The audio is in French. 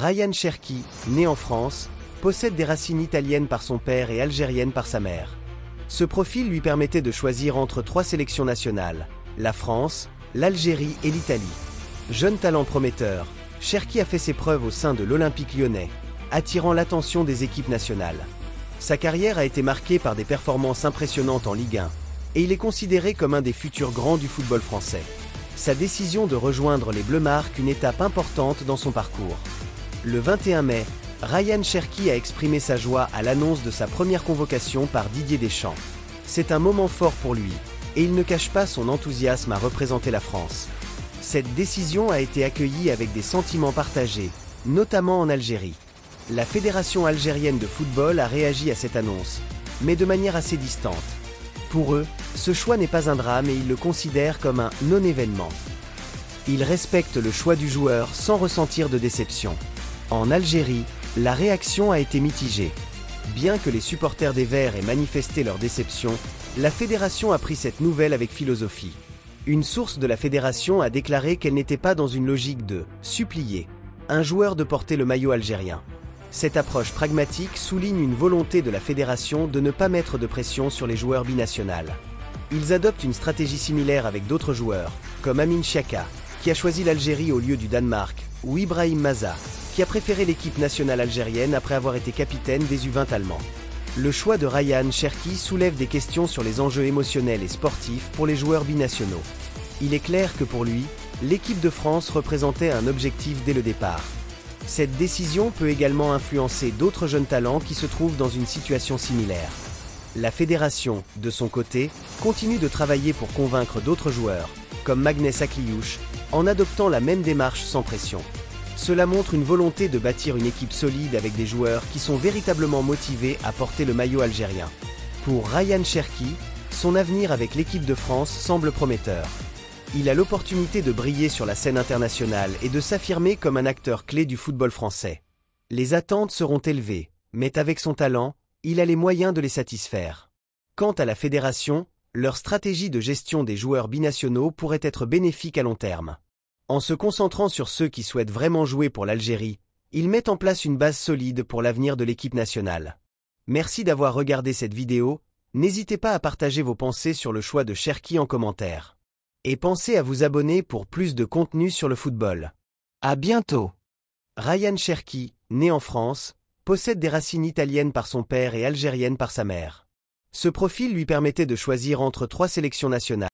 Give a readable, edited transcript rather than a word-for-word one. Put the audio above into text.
Ryan Cherki, né en France, possède des racines italiennes par son père et algériennes par sa mère. Ce profil lui permettait de choisir entre 3 sélections nationales, la France, l'Algérie et l'Italie. Jeune talent prometteur, Cherki a fait ses preuves au sein de l'Olympique lyonnais, attirant l'attention des équipes nationales. Sa carrière a été marquée par des performances impressionnantes en Ligue 1, et il est considéré comme un des futurs grands du football français. Sa décision de rejoindre les Bleus marque une étape importante dans son parcours. Le 21 mai, Ryan Cherki a exprimé sa joie à l'annonce de sa première convocation par Didier Deschamps. C'est un moment fort pour lui, et il ne cache pas son enthousiasme à représenter la France. Cette décision a été accueillie avec des sentiments partagés, notamment en Algérie. La Fédération algérienne de football a réagi à cette annonce, mais de manière assez distante. Pour eux, ce choix n'est pas un drame et ils le considèrent comme un non-événement. Ils respectent le choix du joueur sans ressentir de déception. En Algérie, la réaction a été mitigée. Bien que les supporters des Verts aient manifesté leur déception, la fédération a pris cette nouvelle avec philosophie. Une source de la fédération a déclaré qu'elle n'était pas dans une logique de « supplier » un joueur de porter le maillot algérien. Cette approche pragmatique souligne une volonté de la fédération de ne pas mettre de pression sur les joueurs binationales. Ils adoptent une stratégie similaire avec d'autres joueurs, comme Amin Chaka, qui a choisi l'Algérie au lieu du Danemark, ou Ibrahim Maza, qui a préféré l'équipe nationale algérienne après avoir été capitaine des U20 allemands. Le choix de Ryan Cherki soulève des questions sur les enjeux émotionnels et sportifs pour les joueurs binationaux. Il est clair que pour lui, l'équipe de France représentait un objectif dès le départ. Cette décision peut également influencer d'autres jeunes talents qui se trouvent dans une situation similaire. La fédération, de son côté, continue de travailler pour convaincre d'autres joueurs, comme Magnès Akliouche, en adoptant la même démarche sans pression. Cela montre une volonté de bâtir une équipe solide avec des joueurs qui sont véritablement motivés à porter le maillot algérien. Pour Ryan Cherki, son avenir avec l'équipe de France semble prometteur. Il a l'opportunité de briller sur la scène internationale et de s'affirmer comme un acteur clé du football français. Les attentes seront élevées, mais avec son talent, il a les moyens de les satisfaire. Quant à la fédération, leur stratégie de gestion des joueurs binationaux pourrait être bénéfique à long terme. En se concentrant sur ceux qui souhaitent vraiment jouer pour l'Algérie, ils mettent en place une base solide pour l'avenir de l'équipe nationale. Merci d'avoir regardé cette vidéo, n'hésitez pas à partager vos pensées sur le choix de Cherki en commentaire. Et pensez à vous abonner pour plus de contenu sur le football. À bientôt. Ryan Cherki, né en France, possède des racines italiennes par son père et algériennes par sa mère. Ce profil lui permettait de choisir entre 3 sélections nationales.